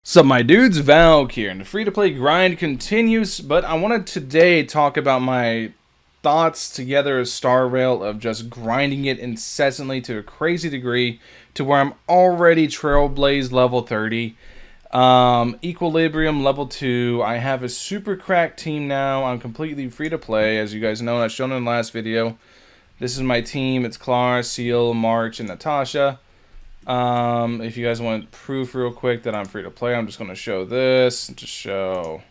Sup my dudes, Valkyrja, and the free-to-play grind continues, but I wanted today talk about my thoughts together as Star Rail of just grinding it incessantly to a crazy degree to where I'm already Trailblaze level 30. Equilibrium level 2. I have a super cracked team now. I'm completely free-to-play, as you guys know, and I've shown in the last video. This is my team. It's Clara, Seal, March, and Natasha. If you guys want proof real quick that I'm free to play, I'm just going to show this. Just show.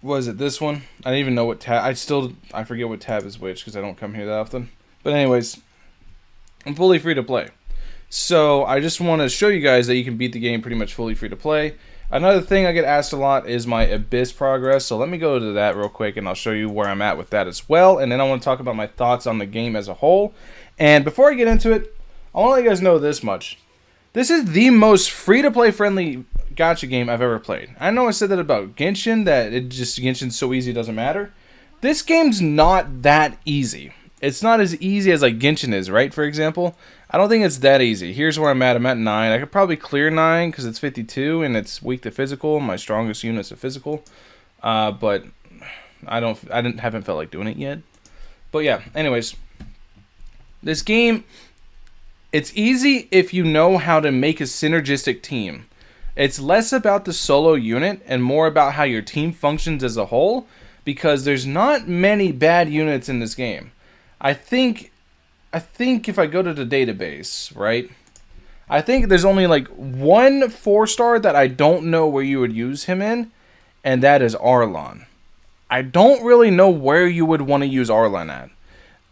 Was it this one? I don't even know what tab. I forget what tab is which because I don't come here that often. But anyways, I'm fully free to play. So I just want to show you guys that you can beat the game pretty much fully free to play. Another thing I get asked a lot is my Abyss progress. So let me go to that real quick and I'll show you where I'm at with that as well. And then I want to talk about my thoughts on the game as a whole. And before I get into it, I want to let you guys know this much. This is the most free-to-play friendly gacha game I've ever played. I know I said that about Genshin, that Genshin's so easy it doesn't matter. This game's not that easy. It's not as easy as like Genshin is, right? For example, I don't think it's that easy. Here's where I'm at. I'm at 9. I could probably clear 9 because it's 52 and it's weak to physical. My strongest unit's a physical, but haven't felt like doing it yet. But yeah, anyways, this game. It's easy if you know how to make a synergistic team. It's less about the solo unit and more about how your team functions as a whole, because there's not many bad units in this game. I think if I go to the database, right? I think there's only like one 4-star that I don't know where you would use him in, and that is Arlon. I don't really know where you would want to use Arlon at.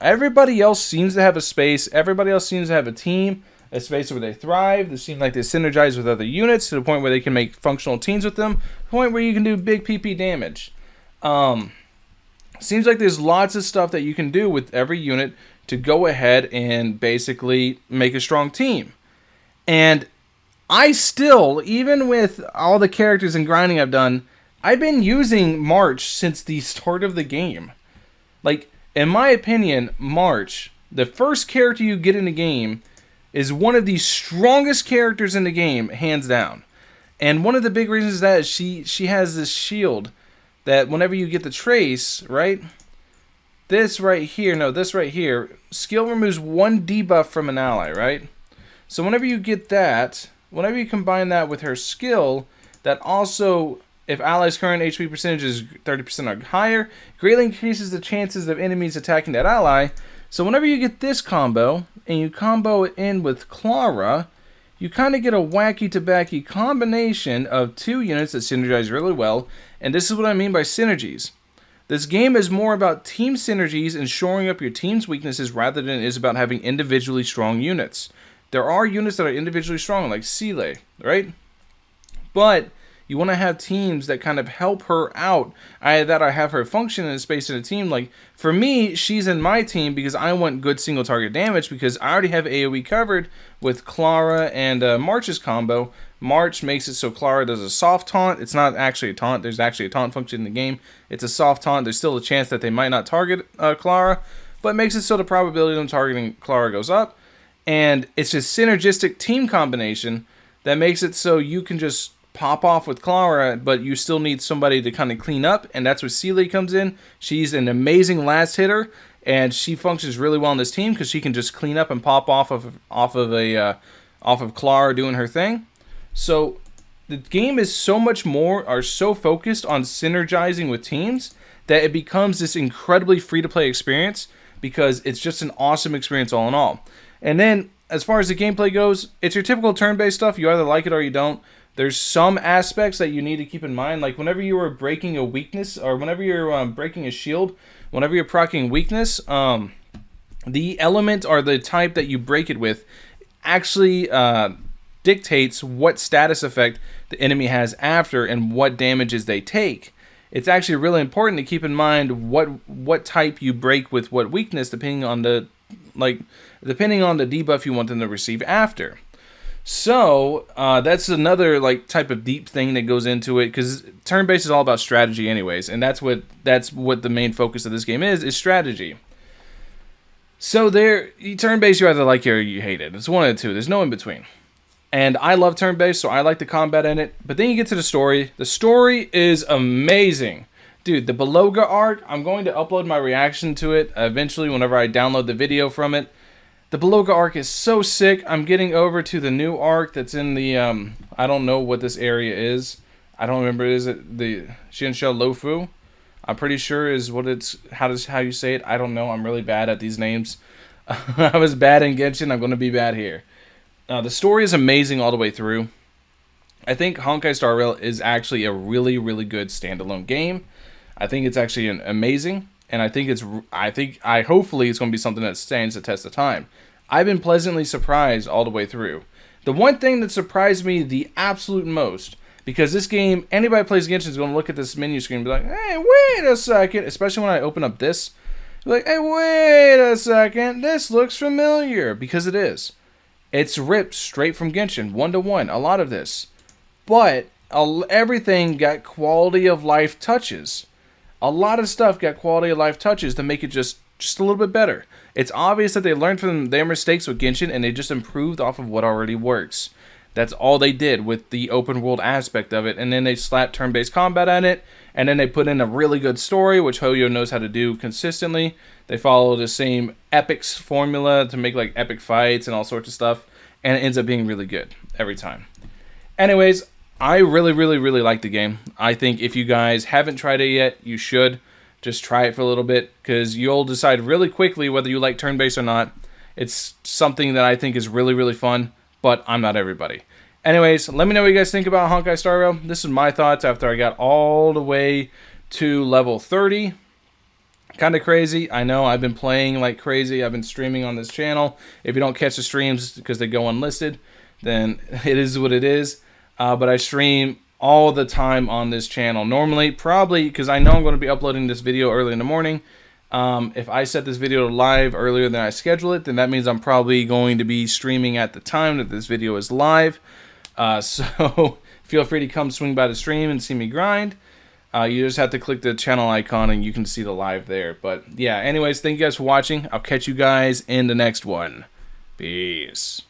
Everybody else seems to have a space. Everybody else seems to have a team, a space where they thrive. They seem like they synergize with other units to the point where they can make functional teams with them. To the point where you can do big PP damage. Seems like there's lots of stuff that you can do with every unit to go ahead and basically make a strong team. And I still, even with all the characters and grinding I've done, I've been using March since the start of the game. Like, in my opinion, March, the first character you get in the game, is one of the strongest characters in the game, hands down. And one of the big reasons is that she has this shield that whenever you get the trace, right? This right here, skill removes 1 debuff from an ally, right? So whenever you get that, whenever you combine that with her skill, that also, if allies' current HP percentage is 30% or higher, greatly increases the chances of enemies attacking that ally. So whenever you get this combo, and you combo it in with Clara, you kind of get a wacky-tobacky combination of 2 units that synergize really well. And this is what I mean by synergies. This game is more about team synergies and shoring up your team's weaknesses rather than it is about having individually strong units. There are units that are individually strong, like Seele, right? But you want to have teams that kind of help her out. I have her function in a space in a team. Like, for me, she's in my team because I want good single target damage because I already have AoE covered with Clara and March's combo. March makes it so Clara does a soft taunt. It's not actually a taunt. There's actually a taunt function in the game. It's a soft taunt. There's still a chance that they might not target Clara, but makes it so the probability of them targeting Clara goes up. And it's a synergistic team combination that makes it so you can just pop off with Clara, but you still need somebody to kind of clean up, and that's where Seele comes in. She's an amazing last hitter, and she functions really well in this team because she can just clean up and pop off of Clara doing her thing. So the game is so focused on synergizing with teams that it becomes this incredibly free-to-play experience because it's just an awesome experience all in all. And then as far as the gameplay goes, it's your typical turn-based stuff. You either like it or you don't. There's some aspects that you need to keep in mind, like whenever you are breaking a weakness, or whenever you're breaking a shield, whenever you're proccing weakness, the element or the type that you break it with actually dictates what status effect the enemy has after and what damages they take. It's actually really important to keep in mind what type you break with what weakness, depending on the debuff you want them to receive after. So that's another type of deep thing that goes into it, because turn-based is all about strategy anyways, and that's what the main focus of this game is strategy. So turn-based, you either like it or you hate it. It's one of the two. There's no in between. And I love turn-based, so I like the combat in it. But then you get to the story. The story is amazing. Dude, the Beloga arc, I'm going to upload my reaction to it eventually whenever I download the video from it. The Beloga arc is so sick. I'm getting over to the new arc that's in the, I don't know what this area is. I don't remember, is it the Xinsha Lofu? I'm pretty sure is what it's, how you say it. I don't know, I'm really bad at these names. I was bad in Genshin, I'm going to be bad here. The story is amazing all the way through. I think Honkai Star Rail is actually a really, really good standalone game. I think it's actually amazing, and hopefully it's going to be something that stands the test of time. I've been pleasantly surprised all the way through. The one thing that surprised me the absolute most, because this game, anybody who plays Genshin is going to look at this menu screen and be like, hey, wait a second, especially when I open up this, like, hey, wait a second, this looks familiar, because it is. It's ripped straight from Genshin, 1-to-1, a lot of this. But everything got quality of life touches. A lot of stuff got quality of life touches to make it just a little bit better. It's obvious that they learned from their mistakes with Genshin and they just improved off of what already works. That's all they did with the open world aspect of it. And then they slapped turn-based combat on it. And then they put in a really good story, which Hoyo knows how to do consistently. They follow the same epics formula to make like epic fights and all sorts of stuff. And it ends up being really good every time. Anyways, I really, really, really like the game. I think if you guys haven't tried it yet, you should. Just try it for a little bit, because you'll decide really quickly whether you like turn-based or not. It's something that I think is really, really fun, but I'm not everybody. Anyways, let me know what you guys think about Honkai Star Rail. This is my thoughts after I got all the way to level 30. Kind of crazy. I know I've been playing like crazy. I've been streaming on this channel. If you don't catch the streams because they go unlisted, then it is what it is. But I stream all the time on this channel. Normally, probably, because I know I'm going to be uploading this video early in the morning. If I set this video live earlier than I schedule it, then that means I'm probably going to be streaming at the time that this video is live. So feel free to come swing by the stream and see me grind. You just have to click the channel icon and you can see the live there. But yeah, anyways, thank you guys for watching. I'll catch you guys in the next one. Peace.